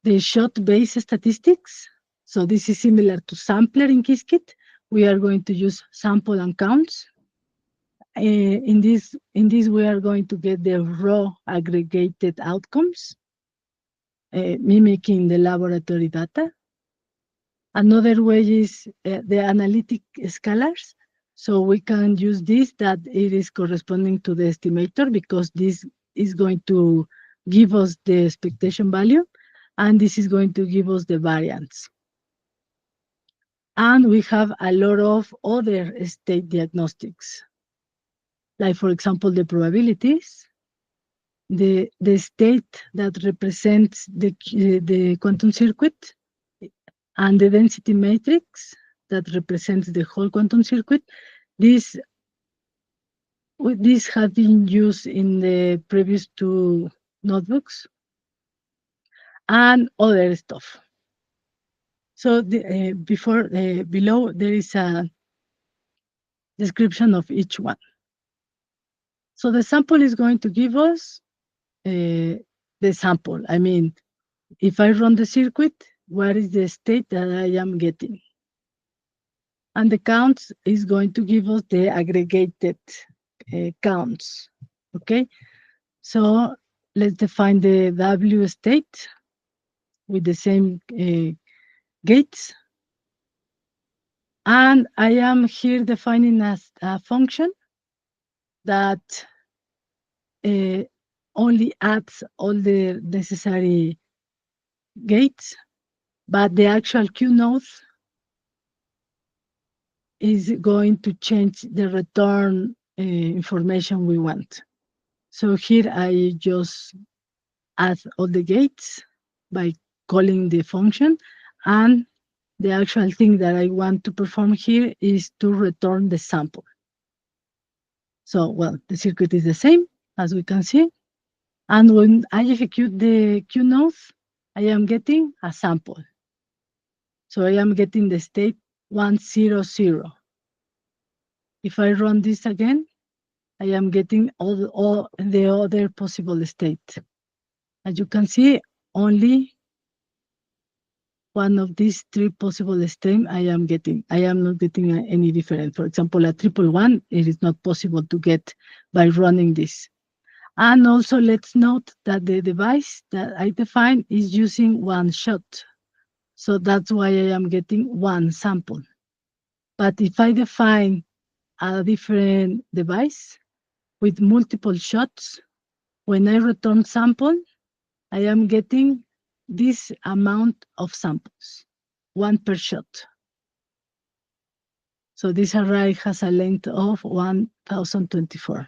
The shot-based statistics. So this is similar to sampler in Qiskit. We are going to use sample and counts. In this, we are going to get the raw aggregated outcomes, mimicking the laboratory data. Another way is the analytic scalars. So we can use this, that it is corresponding to the estimator, because this is going to give us the expectation value, and this is going to give us the variance. And we have a lot of other state diagnostics, like, for example, the probabilities, the state that represents the quantum circuit, and the density matrix that represents the whole quantum circuit. These have been used in the previous 2 notebooks, and other stuff. So below there is a description of each one. So the sample is going to give us the sample. I mean, if I run the circuit, what is the state that I am getting? And the counts is going to give us the aggregated counts, okay? So let's define the W state with the same gates. And I am here defining a function that only adds all the necessary gates, but the actual Q node is going to change the return information we want. So here I just add all the gates by calling the function, and the actual thing that I want to perform here is to return the sample. So, well, the circuit is the same, as we can see. And when I execute the Q node, I am getting a sample. So I am getting the state 100. If I run this again, I am getting all the other possible states. As you can see, only one of these 3 possible states I am getting. I am not getting any different. For example, a 111, it is not possible to get by running this. And also let's note that the device that I define is using one shot. So that's why I am getting one sample. But if I define a different device with multiple shots, when I return sample, I am getting this amount of samples, one per shot. So this array has a length of 1024.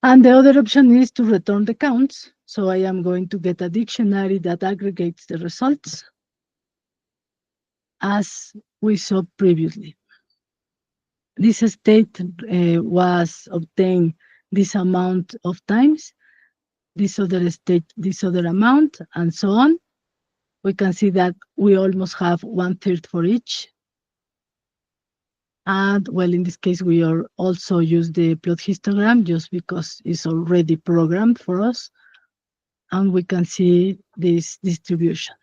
And the other option is to return the counts. So I am going to get a dictionary that aggregates the results as we saw previously. This state was obtained this amount of times, this other state, this other amount, and so on. We can see that we almost have 1/3 for each. And well, in this case, we are also use the plot histogram just because it's already programmed for us. And we can see this distribution.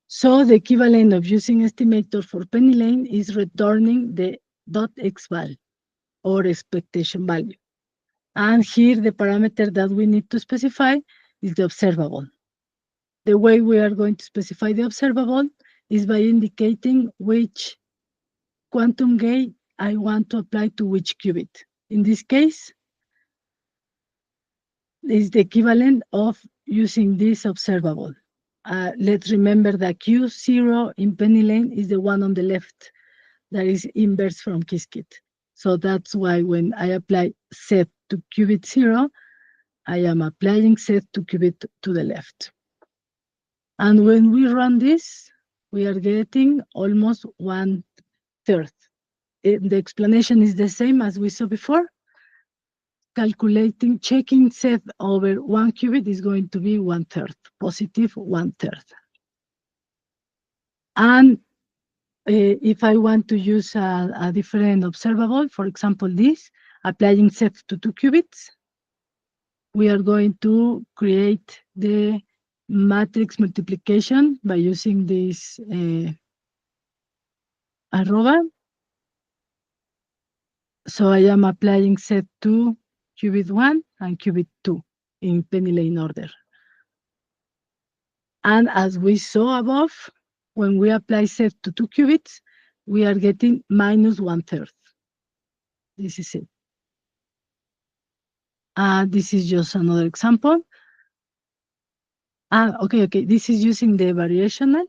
So the equivalent of using estimator for PennyLane is returning the .xval or expectation value. And here the parameter that we need to specify is the observable. The way we are going to specify the observable is by indicating which quantum gate I want to apply to which qubit. In this case, is the equivalent of using this observable. Let's remember that Q0 in PennyLane is the one on the left that is inverse from Qiskit. So that's why when I apply set to qubit 0, I am applying set to qubit to the left. And when we run this, we are getting almost 1/3. The explanation is the same as we saw before. Calculating, checking set over 1 qubit is going to be 1/3, positive 1/3. And if I want to use a different observable, for example, this, applying set to 2 qubits, we are going to create the matrix multiplication by using this arroba. So I am applying set to qubit 1 and qubit 2 in PennyLane order. And as we saw above, when we apply set to 2 qubits, we are getting minus 1/3. This is it. This is just another example. Okay, this is using the variational.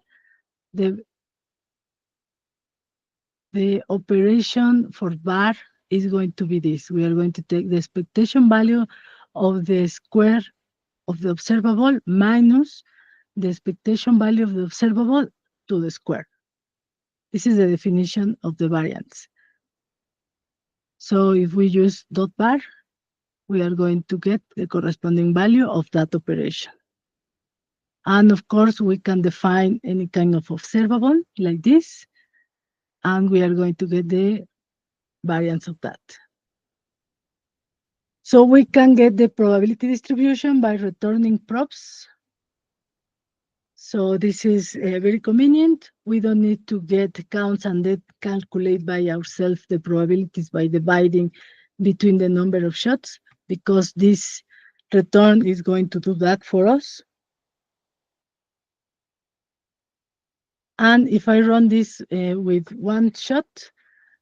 The operation for bar is going to be this. We are going to take the expectation value of the square of the observable minus the expectation value of the observable to the square. This is the definition of the variance. So if we use dot bar, we are going to get the corresponding value of that operation. And of course, we can define any kind of observable like this, and we are going to get the variance of that. So we can get the probability distribution by returning props. So this is very convenient. We don't need to get counts and then calculate by ourselves the probabilities by dividing between the number of shots, because this return is going to do that for us. And if I run this with one shot,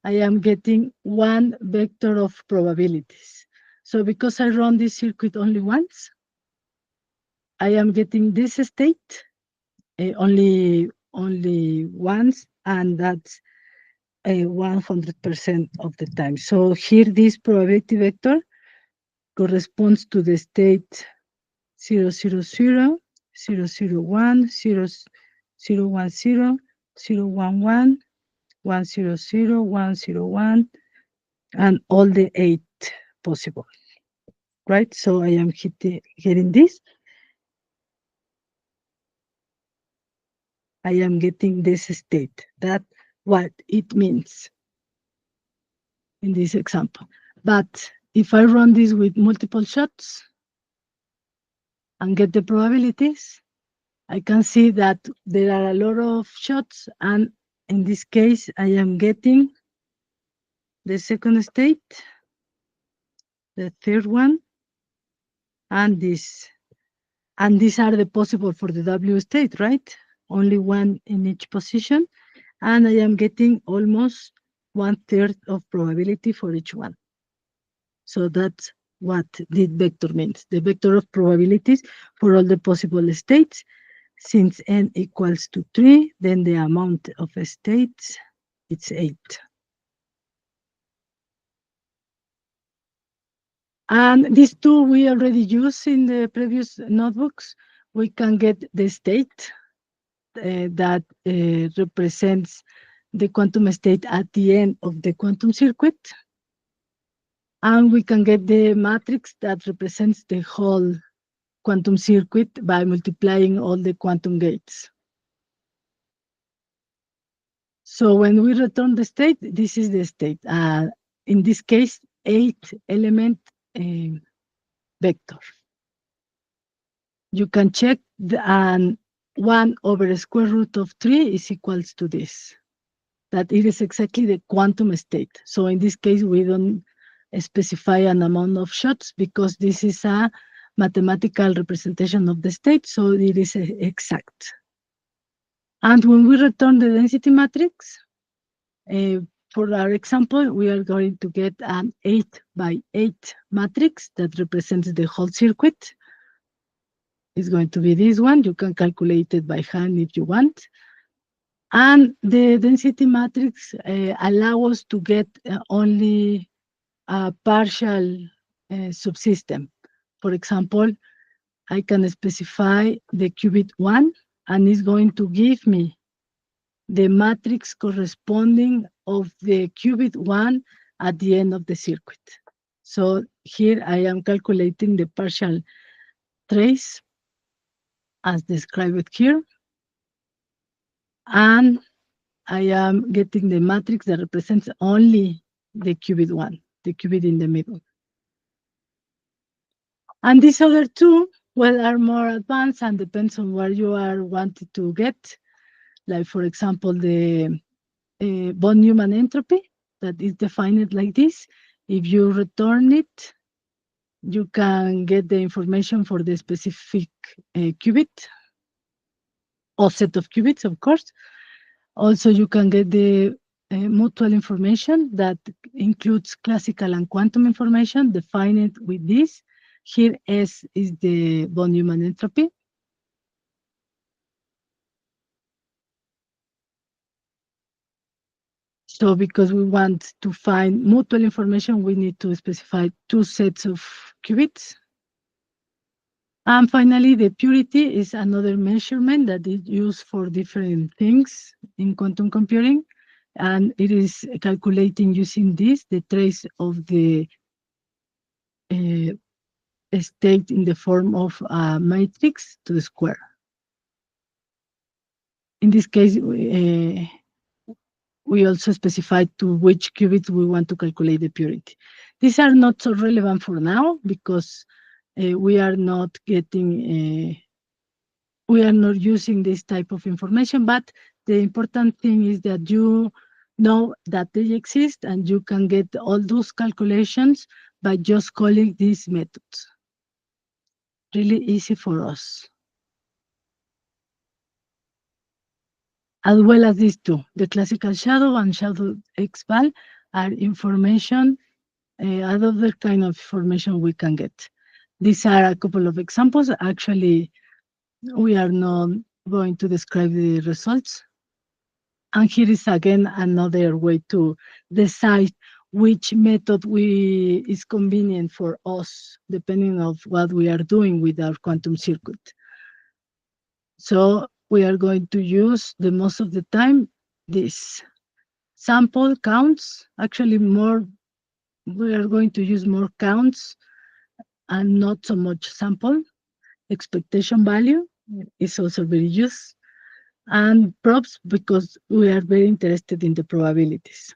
I am getting one vector of probabilities. So because I run this circuit only once, I am getting this state only once, and that's 100% of the time. So here this probability vector corresponds to the state 0, 0, 0, 0, 0, 1, 0, 0, 1, 0, 0, 1, 1, 1, 0, 0, 1, 0, 1, and all the 8 possible, right? So I am getting this. I am getting this state. That's what it means in this example. But if I run this with multiple shots and get the probabilities, I can see that there are a lot of shots, and in this case, I am getting the second state the third one, and this. And these are the possible for the W state, right? Only one in each position. And I am getting almost 1/3 of probability for each one. So that's what this vector means. The vector of probabilities for all the possible states. Since n equals to 3, then the amount of states, it's 8. And these two we already used in the previous notebooks. We can get the state that represents the quantum state at the end of the quantum circuit. And we can get the matrix that represents the whole quantum circuit by multiplying all the quantum gates. So when we return the state, this is the state. In this case, 8-element vector. You can check and 1 over the square root of 3 is equals to this. That it is exactly the quantum state. So in this case, we don't specify an amount of shots because this is a mathematical representation of the state, so it is exact. And when we return the density matrix, for our example, we are going to get an 8x8 matrix that represents the whole circuit. It's going to be this one. You can calculate it by hand if you want. And the density matrix allows us to get only a partial subsystem. For example, I can specify the qubit 1, and it's going to give me the matrix corresponding of the qubit 1 at the end of the circuit. So here I am calculating the partial trace as described here. And I am getting the matrix that represents only the qubit 1, the qubit in the middle. And these other two, well, are more advanced and depends on where you are wanting to get. Like, for example, the von Neumann entropy that is defined like this. If you return it, you can get the information for the specific qubit or set of qubits, of course. Also, you can get the mutual information that includes classical and quantum information defined with this. Here S is the von Neumann entropy. So because we want to find mutual information, we need to specify two sets of qubits. And finally, the purity is another measurement that is used for different things in quantum computing. And it is calculating using this, the trace of the state in the form of a matrix to the square. In this case, we also specified to which qubits we want to calculate the purity. These are not so relevant for now because we are not getting, we are not using this type of information, but the important thing is that you know that they exist and you can get all those calculations by just calling these methods. Really easy for us. As well as these two, the classical shadow and shadow X-val are information, other kind of information we can get. These are a couple of examples. Actually, we are not going to describe the results. And here is again another way to decide which method is convenient for us, depending on what we are doing with our quantum circuit. So we are going to use the most of the time this sample counts. Actually, we are going to use more counts and not so much sample. Expectation value is also very used. And probes because we are very interested in the probabilities.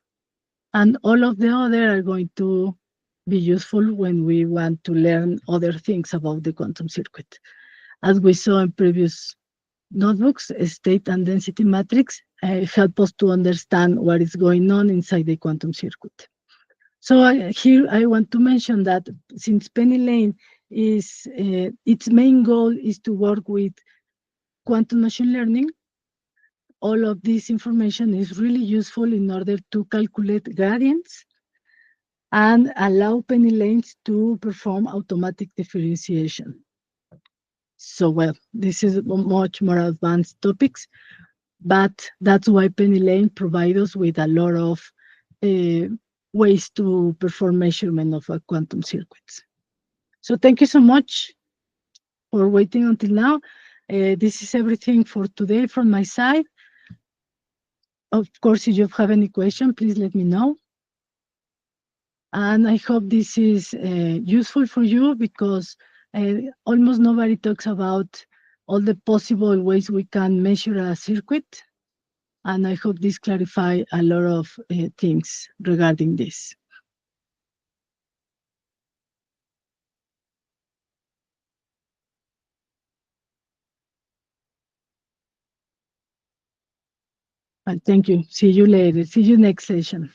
And all of the other are going to be useful when we want to learn other things about the quantum circuit. As we saw in previous notebooks, state and density matrix help us to understand what is going on inside the quantum circuit. So here I want to mention that since PennyLane is its main goal is to work with quantum machine learning, all of this information is really useful in order to calculate gradients and allow PennyLanes to perform automatic differentiation. So, well, this is much more advanced topics, but that's why PennyLane provides us with a lot of ways to perform measurement of quantum circuits. So thank you so much for waiting until now. This is everything for today from my side. Of course, if you have any question, please let me know. And I hope this is useful for you because almost nobody talks about all the possible ways we can measure a circuit. And I hope this clarify a lot of things regarding this. Thank you. See you later. See you next session.